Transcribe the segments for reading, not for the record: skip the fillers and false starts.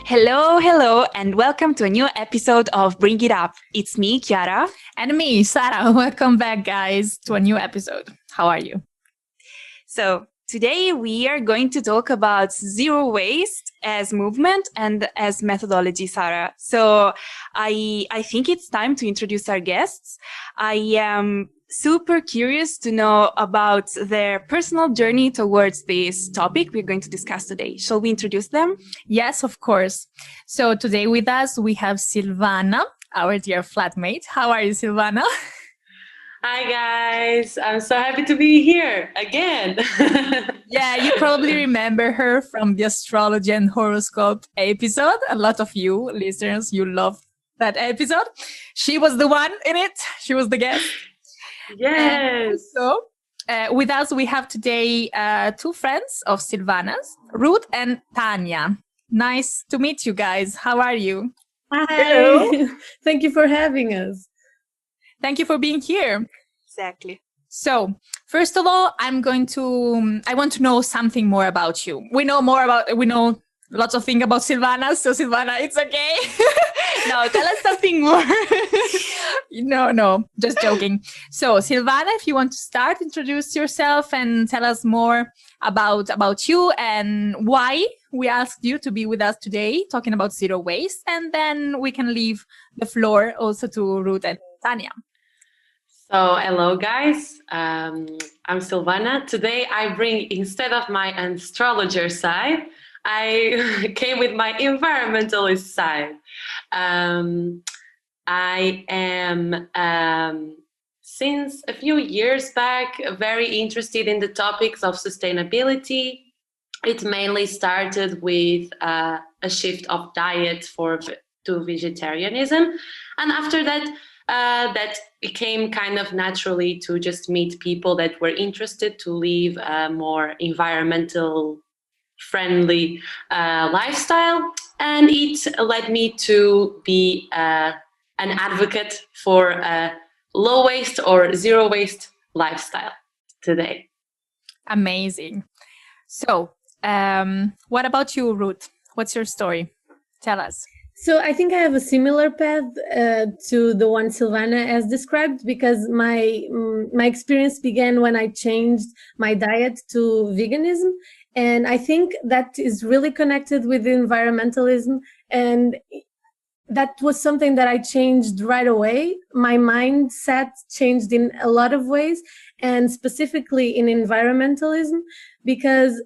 Hello, hello, and welcome to a new episode of Bring It Up. It's me, Chiara. And me, Sarah. Welcome back, guys, to a new episode. How are you? So, today we are going to talk about zero waste as movement and as methodology, Sarah. So, I think it's time to introduce our guests. I am super curious to know about their personal journey towards this topic we're going to discuss today. Shall we introduce them? Yes, of course. So today with us, we have Sylvana, our dear flatmate. How are you, Sylvana? Hi guys, I'm so happy to be here again. Yeah, you probably remember her from the astrology and horoscope episode. A lot of you listeners, you love that episode. She was the one in it. She was the guest. Yes. So with us, we have today two friends of Sylvana's, Ruth and Tanya. Nice to meet you guys. How are you? Hi. Hello. Thank you for having us. Thank you for being here. Exactly. So, first of all, I want to know something more about you. We know lots of things about Sylvana. So Sylvana, it's okay. No, tell us something more. No, just joking. So Sylvana, if you want to start, introduce yourself and tell us more about you and why we asked you to be with us today, talking about zero waste. And then we can leave the floor also to Ruth and Tanya. So, hello guys, I'm Sylvana. Today I bring, instead of my astrologer side, I came with my environmentalist side. I am, since a few years back, very interested in the topics of sustainability. It mainly started with a shift of diet to vegetarianism. And after that, that it came kind of naturally to just meet people that were interested to live a more environmental friendly lifestyle, and it led me to be an advocate for a low waste or zero waste lifestyle today. Amazing. So, what about you, Ruth? What's your story? Tell us. So I think I have a similar path to the one Sylvana has described, because my experience began when I changed my diet to veganism. And I think that is really connected with environmentalism. And that was something that I changed right away. My mindset changed in a lot of ways, and specifically in environmentalism, because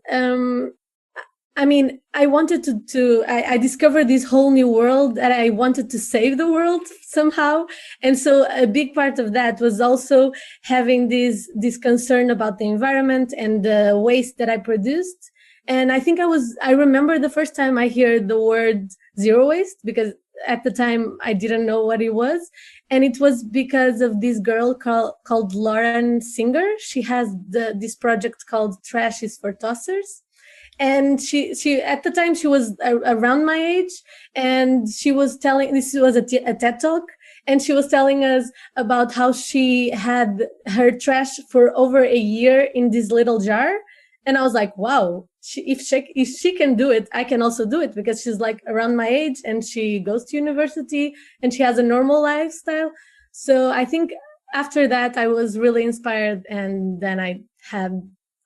I wanted I discovered this whole new world that I wanted to save the world somehow. And so a big part of that was also having this concern about the environment and the waste that I produced. And I think I remember the first time I heard the word zero waste, because at the time I didn't know what it was. And it was because of this girl called Lauren Singer. She has this project called Trash is for Tossers. And she at the time she was around my age, and she was telling, this was a TED talk, and she was telling us about how she had her trash for over a year in this little jar. And I was like, wow, if she can do it, I can also do it, because she's like around my age and she goes to university and she has a normal lifestyle. So I think after that I was really inspired, and then I had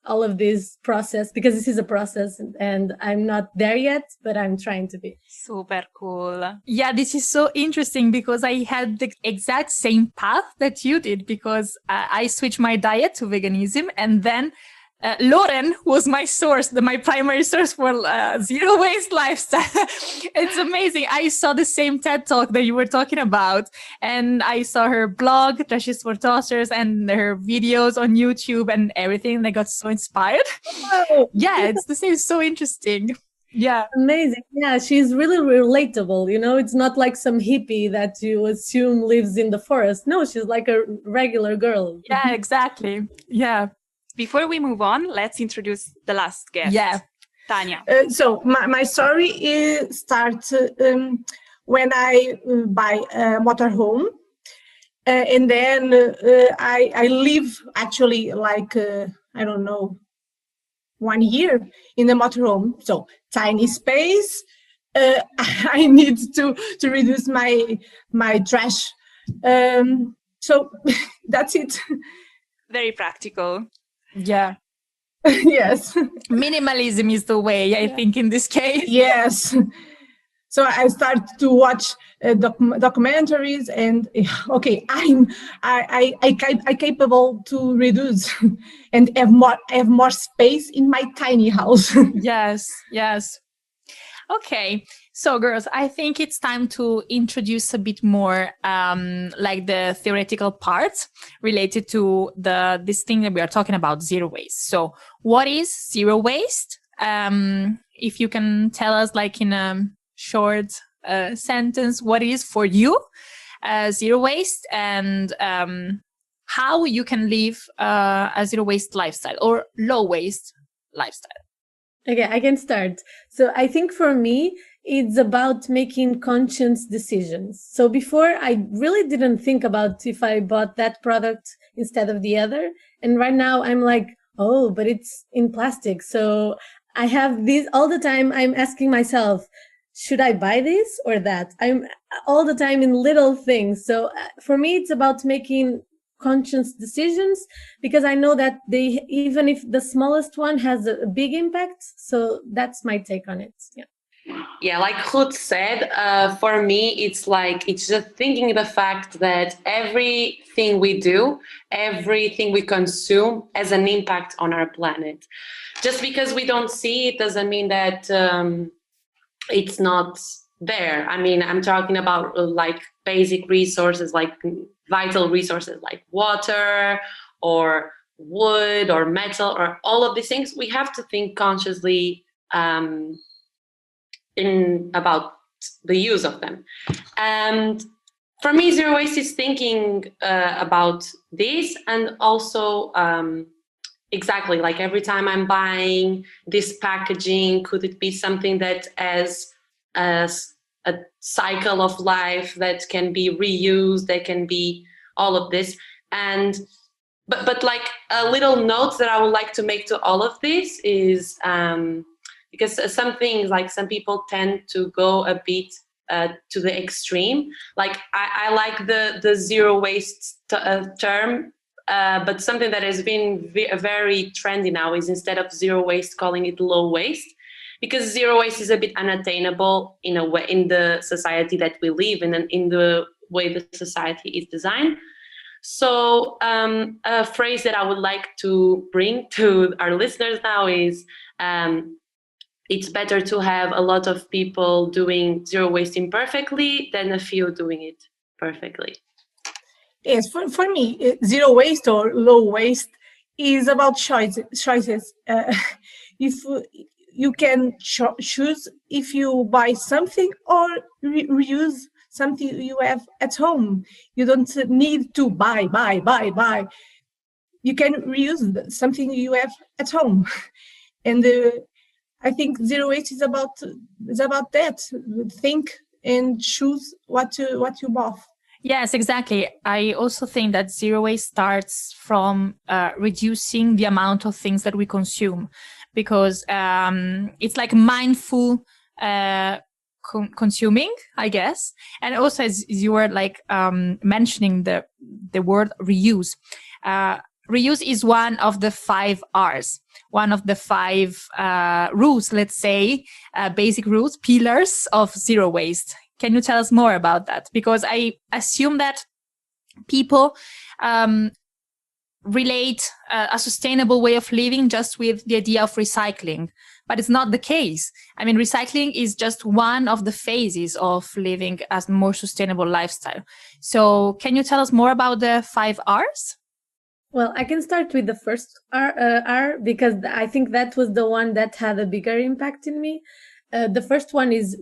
all of this process, because this is a process and I'm not there yet, but I'm trying to be. Super cool. Yeah, this is so interesting, because I had the exact same path that you did, because I switched my diet to veganism, and then Lauren was my source, my primary source for zero waste lifestyle. It's amazing. I saw the same TED talk that you were talking about, and I saw her blog, Trashes for Tossers, and her videos on YouTube and everything. And I got so inspired. Oh. Yeah, it's the same. So interesting. Yeah. Amazing. Yeah, she's really relatable. It's not like some hippie that you assume lives in the forest. No, she's like a regular girl. Yeah, exactly. Yeah. Before we move on, let's introduce the last guest. Yeah. Tanya. So my story starts when I buy a motorhome, and then I live actually like I don't know, 1 year in the motorhome. So tiny space, I need to reduce my trash. So that's it. Very practical. Yeah. Yes. Minimalism is the way, I think, in this case. Yes. So I start to watch documentaries, and okay, I capable to reduce and have more space in my tiny house. Yes, yes. Okay, so girls, I think it's time to introduce a bit more like the theoretical parts related to this thing that we are talking about, zero waste. So what is zero waste? If you can tell us like in a short sentence, what is for you zero waste, and how you can live a zero waste lifestyle or low waste lifestyle. Okay, I can start. So I think for me, it's about making conscious decisions. So before, I really didn't think about if I bought that product instead of the other. And right now I'm like, oh, but it's in plastic. So I have these all the time. I'm asking myself, should I buy this or that? I'm all the time in little things. So for me, it's about making conscious decisions, because I know that they, even if the smallest one has a big impact. So that's my take on it. Yeah, like Ruth said, for me, it's just thinking the fact that everything we do, everything we consume has an impact on our planet. Just because we don't see it doesn't mean that it's not there. I mean, I'm talking about like basic resources, like vital resources like water or wood or metal or all of these things. We have to think consciously about the use of them. And for me, zero waste is thinking about this, and also exactly like every time I'm buying this packaging, could it be something that has a cycle of life that can be reused, that can be all of this. And but like a little note that I would like to make to all of this is because some things, like some people tend to go a bit to the extreme. Like I like the zero waste term, but something that has been very trendy now is, instead of zero waste, calling it low waste, because zero waste is a bit unattainable in a way in the society that we live in, and in the way the society is designed. So a phrase that I would like to bring to our listeners now is, it's better to have a lot of people doing zero waste imperfectly than a few doing it perfectly. Yes, for me, zero waste or low waste is about choices. If you can choose if you buy something or reuse something you have at home. You don't need to buy. You can reuse something you have at home. And I think zero waste is about that. Think and choose what you bought. Yes, exactly. I also think that zero waste starts from reducing the amount of things that we consume, because it's like mindful consuming, I guess. And also, as you were like mentioning the word reuse. Reuse is one of the 5 R's, one of the 5 rules, let's say, basic rules, pillars of zero waste. Can you tell us more about that? Because I assume that people relate a sustainable way of living just with the idea of recycling, but it's not the case. I mean, recycling is just one of the phases of living a more sustainable lifestyle. So can you tell us more about the 5 R's? Well, I can start with the first R, because I think that was the one that had a bigger impact in me. The first one is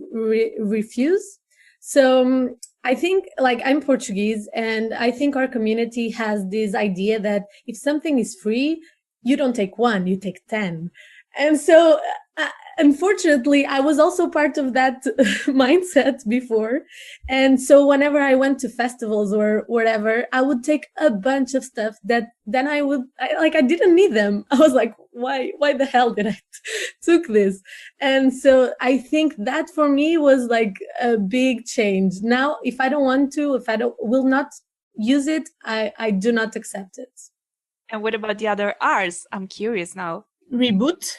refuse. So I think, like, I'm Portuguese, and I think our community has this idea that if something is free, you don't take one, you take 10. And so unfortunately, I was also part of that mindset before. And so whenever I went to festivals or whatever, I would take a bunch of stuff that then I didn't need them. I was like, why the hell did I took this? And so I think that for me was like a big change. Now, if I don't want to, if I will not use it, I do not accept it. And what about the other R's? I'm curious now. Reboot,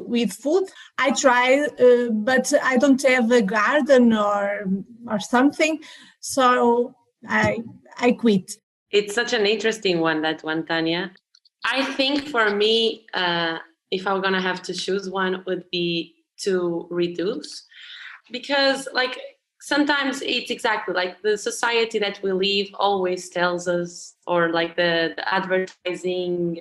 with food. I try, but I don't have a garden or something, so I quit. It's such an interesting one, that one, Tanya. I think for me, if I'm gonna have to choose one, would be to reduce, because like sometimes it's exactly like the society that we live always tells us, or like the advertising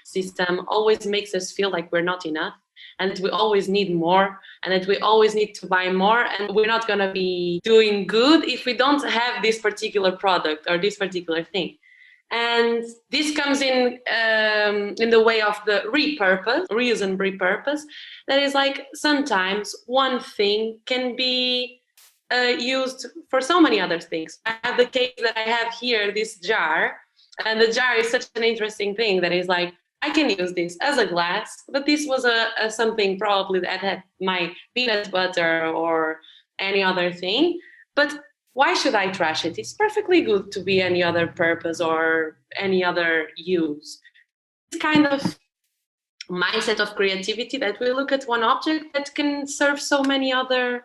system always makes us feel like we're not enough, and that we always need more, and that we always need to buy more, and we're not going to be doing good if we don't have this particular product or this particular thing. And this comes in the way of the reuse and repurpose. That is like sometimes one thing can be used for so many other things. I have the case that I have here, this jar, and the jar is such an interesting thing that is like, I can use this as a glass, but this was a something probably that had my peanut butter or any other thing. But why should I trash it? It's perfectly good to be any other purpose or any other use. It's kind of mindset of creativity that we look at one object that can serve so many other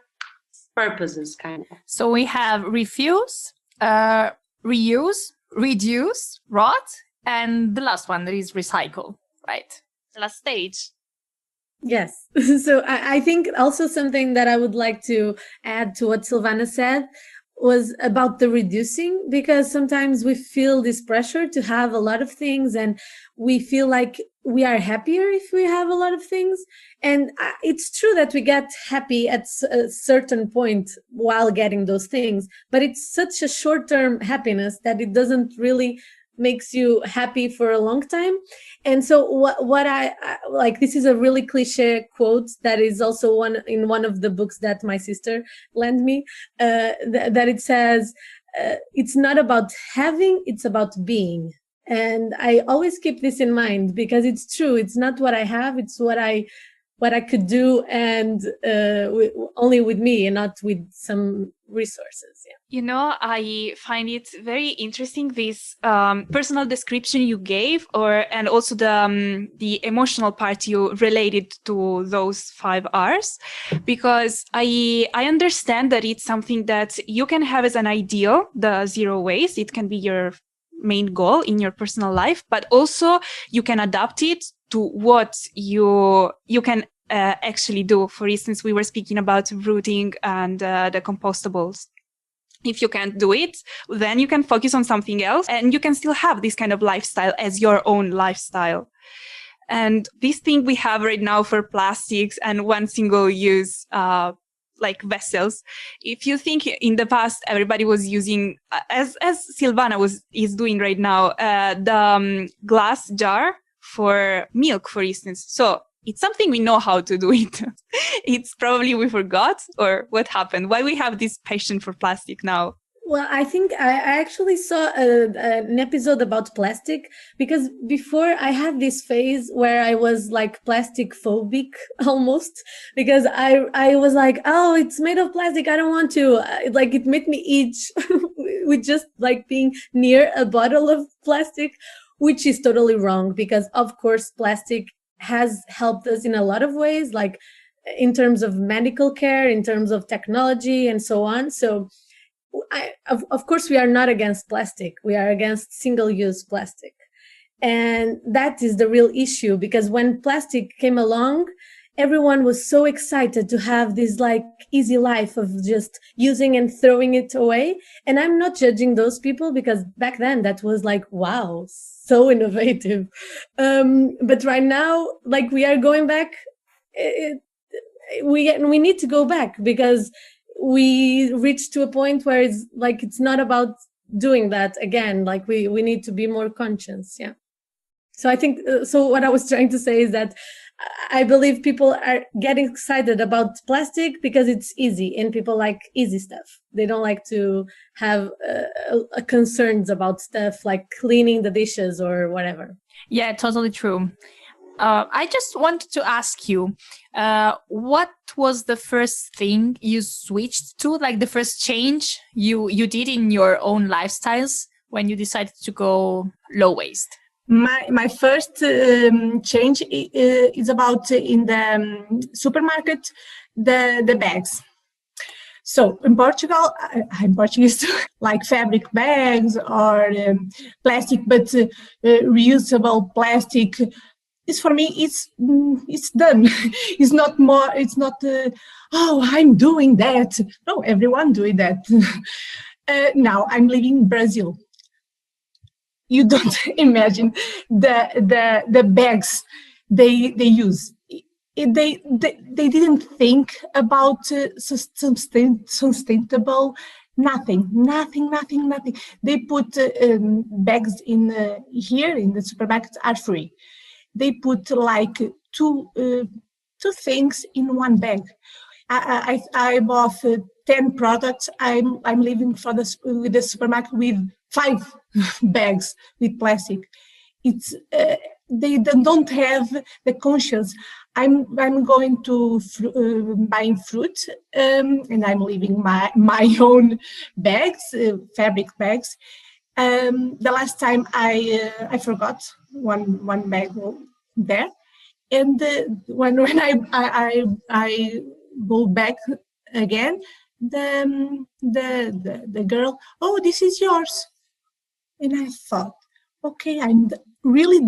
purposes, kind of. So we have refuse, reuse, reduce, rot, and the last one that is recycle, right? Last stage. Yes. So I think also something that I would like to add to what Sylvana said was about the reducing, because sometimes we feel this pressure to have a lot of things, and we feel like we are happier if we have a lot of things. And it's true that we get happy at a certain point while getting those things, but it's such a short-term happiness that it doesn't really makes you happy for a long time. And so what I like, this is a really cliche quote that is also one of the books that my sister lent me, that it says, it's not about having, it's about being. And I always keep this in mind, because it's true. It's not what I have, it's what I could do, and only with me and not with some resources. Yeah. You know, I find it very interesting, this personal description you gave, and also the emotional part you related to those 5 R's, because I understand that it's something that you can have as an ideal, the zero waste. It can be your main goal in your personal life, but also you can adapt it to what you can actually do. For instance, we were speaking about rooting and the compostables. If you can't do it, then you can focus on something else, and you can still have this kind of lifestyle as your own lifestyle. And this thing we have right now for plastics and one single use like vessels, if you think in the past everybody was using, as Sylvana is doing right now, the glass jar for milk, for instance. So it's something we know how to do it. It's probably we forgot, or what happened? Why we have this passion for plastic now? Well, I think I actually saw an episode about plastic, because before I had this phase where I was like plastic phobic almost, because I was like, oh, it's made of plastic, I don't want to. Like, it made me itch with just like being near a bottle of plastic, which is totally wrong, because of course plastic has helped us in a lot of ways, like in terms of medical care, in terms of technology, and so on. So of course, we are not against plastic. We are against single-use plastic. And that is the real issue, because when plastic came along, everyone was so excited to have this like easy life of just using and throwing it away. And I'm not judging those people, because back then that was like, wow, so innovative. But right now, like, we are going back. We need to go back, because we reached to a point where it's like, it's not about doing that again. Like, we need to be more conscious. Yeah. So I think, so what I was trying to say is that I believe people are getting excited about plastic because it's easy and people like easy stuff. They don't like to have concerns about stuff like cleaning the dishes or whatever. Yeah, totally true. I just wanted to ask you, what was the first thing you switched to, like the first change you did in your own lifestyles when you decided to go low waste? My first change is about in the supermarket, the bags. So in Portugal, I'm Portuguese, like fabric bags or plastic, but reusable plastic. It's for me. It's done. It's not more. It's not. Oh, I'm doing that. No, everyone doing that. Now I'm living in Brazil. You don't imagine the bags they use. They didn't think about sustainable nothing. They put bags in here in the supermarkets are free. They put like two things in one bag. I bought 10 products. I'm living with the supermarket with 5 bags with plastic. It's they don't have the conscience. I'm going to buying fruit, and I'm leaving my own bags, fabric bags. The last time I forgot one bag there, and when I go back again, the girl, oh, this is yours. And I thought, okay, I'm really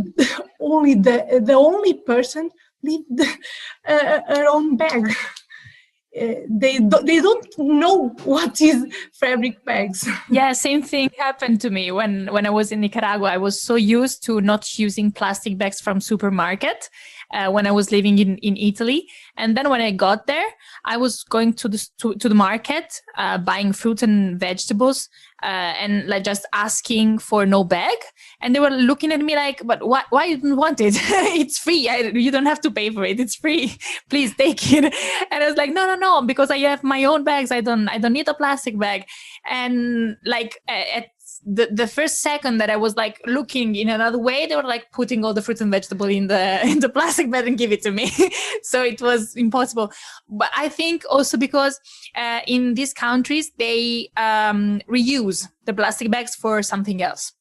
only the only person with her own bag. They don't know what is fabric bags. Yeah, same thing happened to me when I was in Nicaragua. I was so used to not using plastic bags from supermarket when I was living in Italy. And then when I got there, I was going to the market, buying fruit and vegetables, and like just asking for no bag. And they were looking at me like, but why you don't want it? It's free. You don't have to pay for it. It's free. Please take it. And I was like, no, because I have my own bags. I don't need a plastic bag. And like at the first second that I was like looking in another way, they were like putting all the fruits and vegetables in the plastic bag and give it to me. So it was impossible. But I think also because in these countries, they reuse the plastic bags for something else.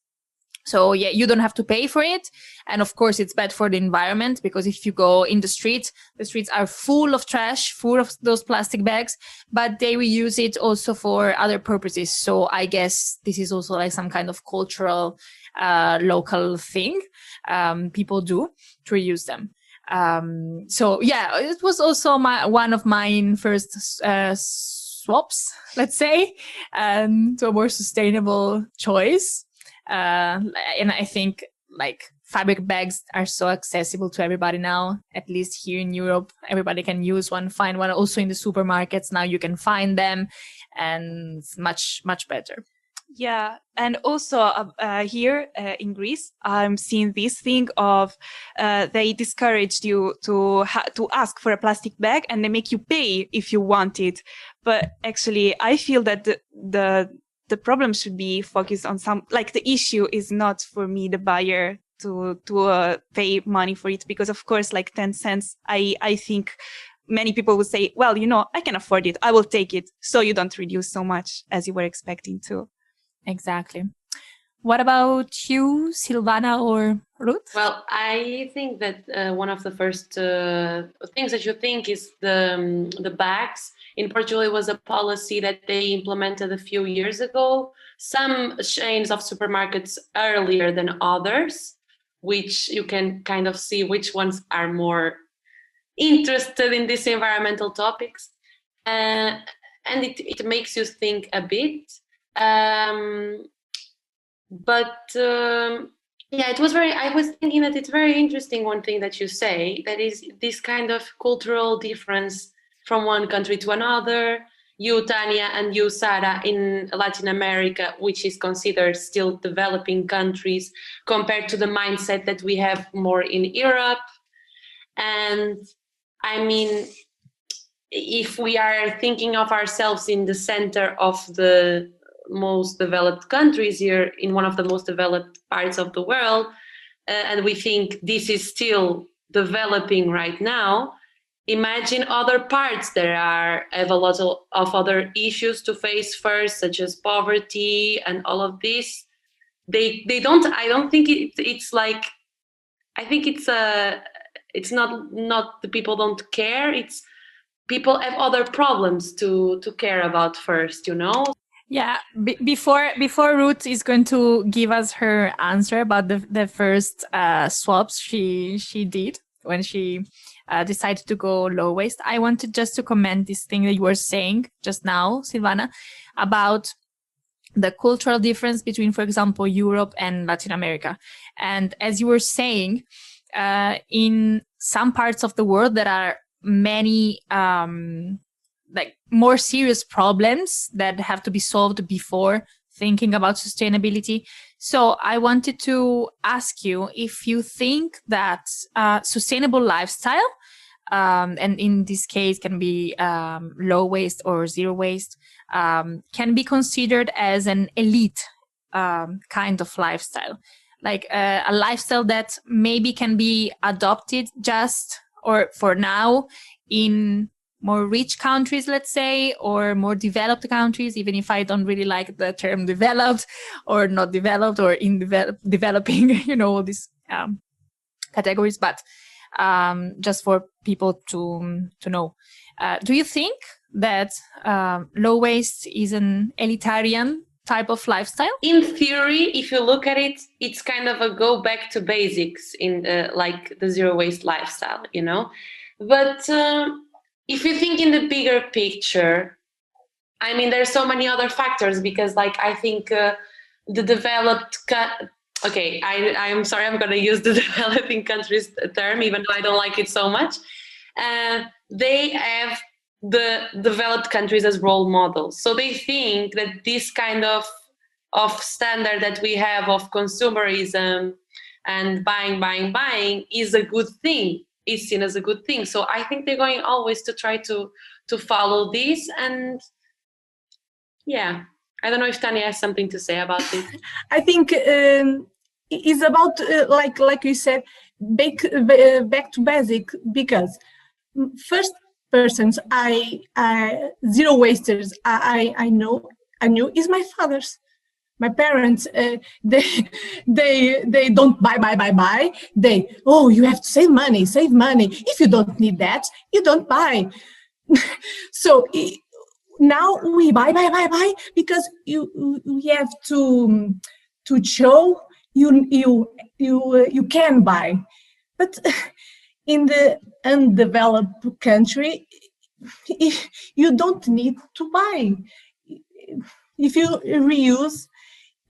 So yeah, you don't have to pay for it. And of course, it's bad for the environment because if you go in the streets are full of trash, full of those plastic bags, but they reuse it also for other purposes. So I guess this is also like some kind of cultural, local thing people do to reuse them. So yeah, it was also one of my first swaps, let's say, to a more sustainable choice. And I think like fabric bags are so accessible to everybody now, at least here in Europe. Everybody can use one, find one. Also in the supermarkets now you can find them, and it's much, much better. Yeah, and also here in Greece, I'm seeing this thing of they discouraged you to ask for a plastic bag, and they make you pay if you want it. But actually, I feel that the problem should be focused on the issue is not for me, the buyer, to pay money for it, because of course, like 10 cents, I think many people would say, well, I can afford it, I will take it. So you don't reduce so much as you were expecting to. Exactly. What about you, Sylvana or Ruth? Well, I think that one of the first things that you think is the bags. In Portugal, it was a policy that they implemented a few years ago. Some chains of supermarkets earlier than others, which you can kind of see which ones are more interested in these environmental topics. And it makes you think a bit. Yeah, I was thinking that it's very interesting, one thing that you say, that is this kind of cultural difference from one country to another. You, Tanya, and you, Sarah, in Latin America, which is considered still developing countries, compared to the mindset that we have more in Europe. And I mean, if we are thinking of ourselves in the center of the most developed countries here, in one of the most developed parts of the world, and we think this is still developing right now, imagine other parts that have a lot of other issues to face first, such as poverty and all of this. They don't. I don't think it's like. I think it's not the people don't care. It's people have other problems to care about first. Yeah, before Ruth is going to give us her answer about the first swaps she did when she decided to go low waist, I wanted just to comment this thing that you were saying just now, Sylvana, about the cultural difference between, for example, Europe and Latin America. And as you were saying, in some parts of the world there are many like more serious problems that have to be solved before thinking about sustainability. So I wanted to ask you if you think that sustainable lifestyle, and in this case can be low waste or zero waste, can be considered as an elite kind of lifestyle, like a lifestyle that maybe can be adopted just or for now in more rich countries, let's say, or more developed countries, even if I don't really like the term developed or not developed or in developing, all these categories, but just for people to know. Do you think that low waste is an elitarian type of lifestyle? In theory, if you look at it, it's kind of a go back to basics in like the zero waste lifestyle, But if you think in the bigger picture, I mean, there's so many other factors because, like, I think the developed. Okay, I'm sorry, I'm going to use the developing countries term, even though I don't like it so much. They have the developed countries as role models. So they think that this kind of standard that we have of consumerism and buying is a good thing, is seen as a good thing. So I think they're going always to try to follow this. And yeah, I don't know if Tanya has something to say about this. I think it's about like you said, back to basic, because first persons I zero wasters I knew is my fathers. My parents, they don't buy. You have to save money. If you don't need that, you don't buy. So now we buy because we have to show you can buy. But in the undeveloped country, you don't need to buy. If you reuse,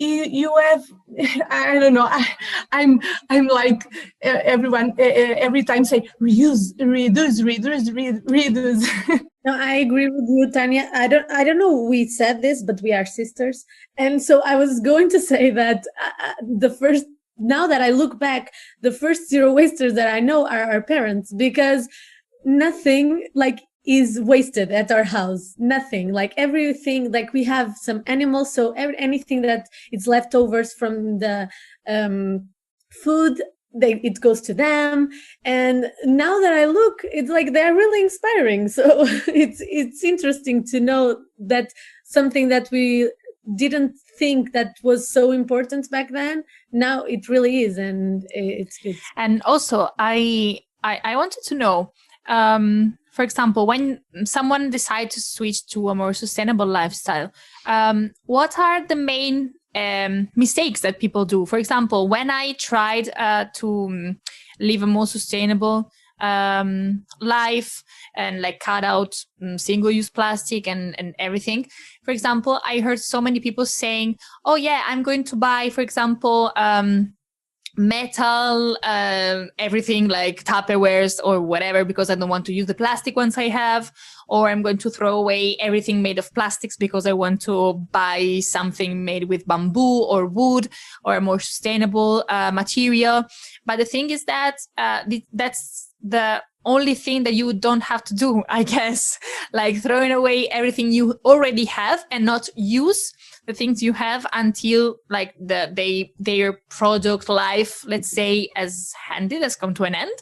you have, I don't know, I'm like everyone every time say reuse, reduce. No, I agree with you, Tanya. I don't know we said this, but we are sisters. And so I was going to say that now that I look back, the first zero wasters that I know are our parents, because nothing is wasted at our house. Nothing, like everything, like we have some animals, so anything that is leftovers from the food, it goes to them. And now that I look, it's like they're really inspiring. So it's interesting to know that something that we didn't think that was so important back then, now it really is, and it's good. And also I wanted to know, for example, when someone decides to switch to a more sustainable lifestyle, what are the main mistakes that people do? For example, when I tried to live a more sustainable life and cut out single-use plastic and everything, for example, I heard so many people saying, oh yeah, I'm going to buy, for example, metal, everything like Tupperwares or whatever, because I don't want to use the plastic ones I have, or I'm going to throw away everything made of plastics because I want to buy something made with bamboo or wood or a more sustainable material. But the thing is that that's the only thing that you don't have to do, I guess, like throwing away everything you already have and not use the things you have until like their product life, let's say, as handed has come to an end,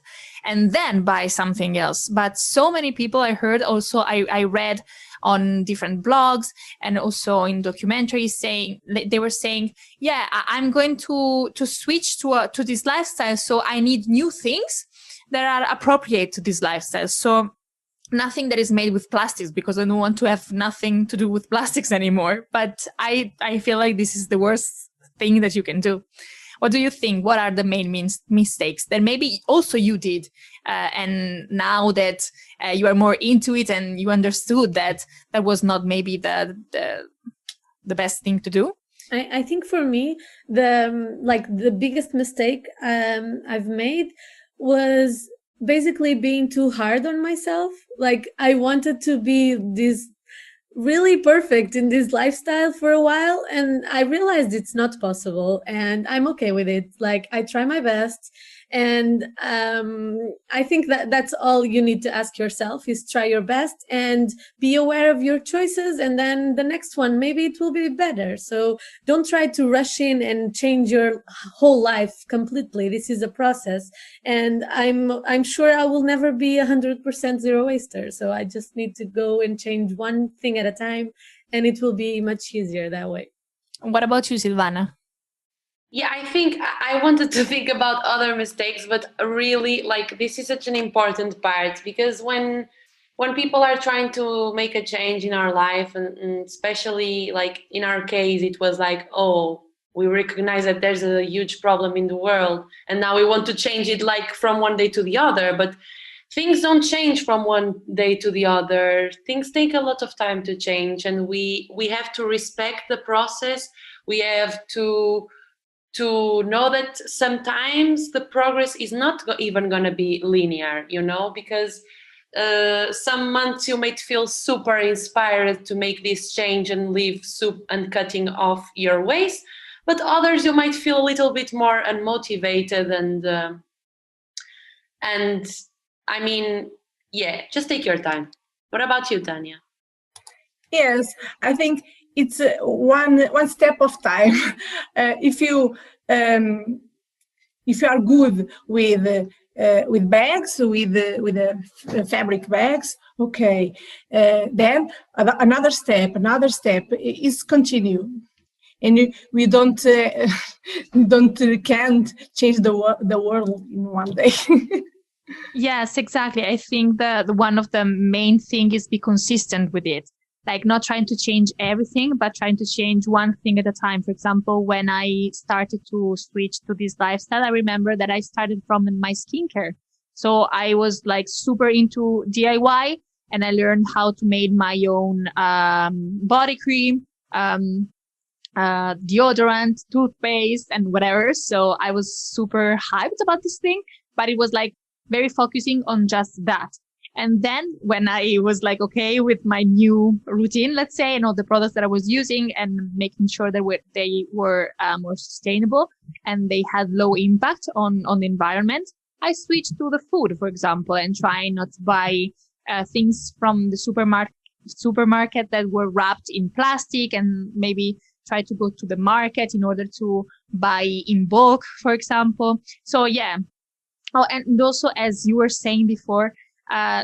and then buy something else. But so many people I heard also, I read on different blogs and also in documentaries saying, they were saying, yeah, I'm going to switch to this lifestyle, so I need new things that are appropriate to this lifestyle. So nothing that is made with plastics, because I don't want to have nothing to do with plastics anymore. But I feel like this is the worst thing that you can do. What do you think? What are the main mistakes that maybe also you did? And now that you are more into it and you understood that that was not maybe the best thing to do? I think for me, the biggest mistake I've made was basically being too hard on myself. Like, I wanted to be this really perfect in this lifestyle for a while, and I realized it's not possible, and I'm okay with it. Like, I try my best, and I think that that's all you need to ask yourself, is try your best and be aware of your choices, and then the next one maybe it will be better. So don't try to rush in and change your whole life completely. This is a process, and I'm sure I will never be 100% zero waster. So I just need to go and change one thing at a time, and it will be much easier that way. What about you, Sylvana? Yeah, I think I wanted to think about other mistakes, but really, like, this is such an important part, because when people are trying to make a change in our life, and especially like in our case, it was like, oh, we recognize that there's a huge problem in the world, and now we want to change it like from one day to the other. But things don't change from one day to the other. Things take a lot of time to change, and we have to respect the process. We have to know that sometimes the progress is not even going to be linear, because some months you might feel super inspired to make this change and leave soup and cutting off your waste, but others you might feel a little bit more unmotivated, and I mean, yeah, just take your time. What about you, Tanya? Yes, I think it's one step of time. If you are good with bags, with fabric bags, okay. Then another step is continue, and we don't can't change the world in one day. Yes, exactly. I think that one of the main thing is be consistent with it. Like, not trying to change everything, but trying to change one thing at a time. For example, when I started to switch to this lifestyle, I remember that I started from my skincare. So I was like super into DIY, and I learned how to make my own body cream, deodorant, toothpaste, and whatever. So I was super hyped about this thing, but it was like very focusing on just that. And then when I was like, okay, with my new routine, let's say, and all the products that I was using and making sure that they were more sustainable and they had low impact on the environment, I switched to the food, for example, and try not to buy things from the supermarket that were wrapped in plastic, and maybe try to go to the market in order to buy in bulk, for example. So yeah. Oh, and also, as you were saying before,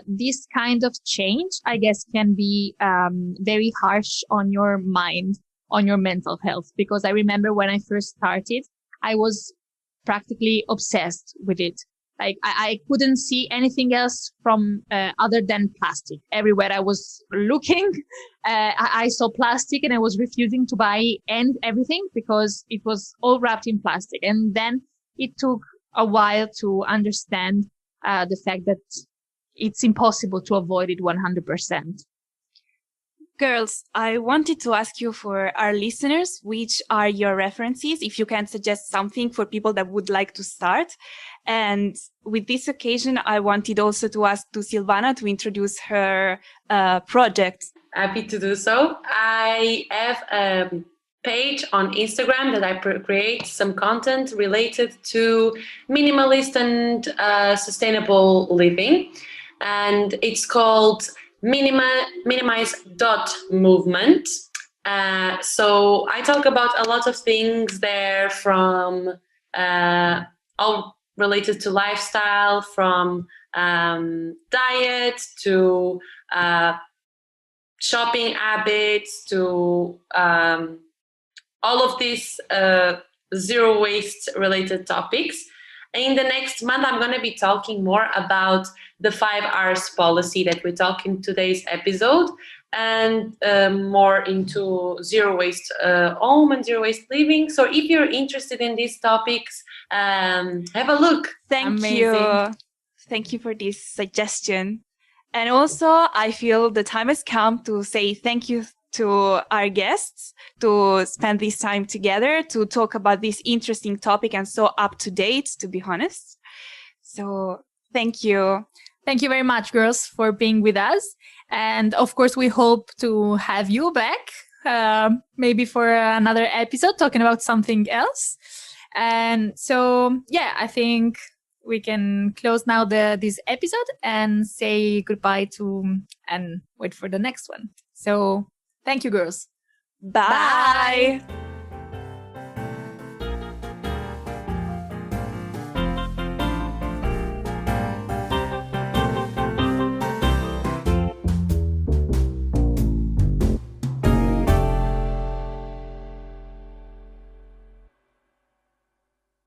this kind of change, I guess, can be very harsh on your mind, on your mental health. Because I remember when I first started, I was practically obsessed with it. Like, I couldn't see anything else from other than plastic. Everywhere I was looking, I saw plastic, and I was refusing to buy everything because it was all wrapped in plastic. And then it took a while to understand the fact that it's impossible to avoid it 100%. Girls, I wanted to ask you, for our listeners, which are your references, if you can suggest something for people that would like to start. And with this occasion, I wanted also to ask to Sylvana to introduce her project. Happy to do so. I have page on Instagram that I create some content related to minimalist and sustainable living. And it's called minimize.movement. So I talk about a lot of things there, from all related to lifestyle, from diet to shopping habits, to all of these zero waste related topics. In the next month, I'm going to be talking more about the 5 R's policy that we talk in today's episode, and more into zero waste home and zero waste living. So if you're interested in these topics, have a look. Thank you. Thank you for this suggestion. And also, I feel the time has come to say thank you to our guests to spend this time together to talk about this interesting topic and so up to date, to be honest. So thank you. Thank you very much, girls, for being with us. And of course, we hope to have you back, maybe for another episode talking about something else. And so, yeah, I think we can close now this episode and say goodbye and wait for the next one. So thank you, girls. Bye.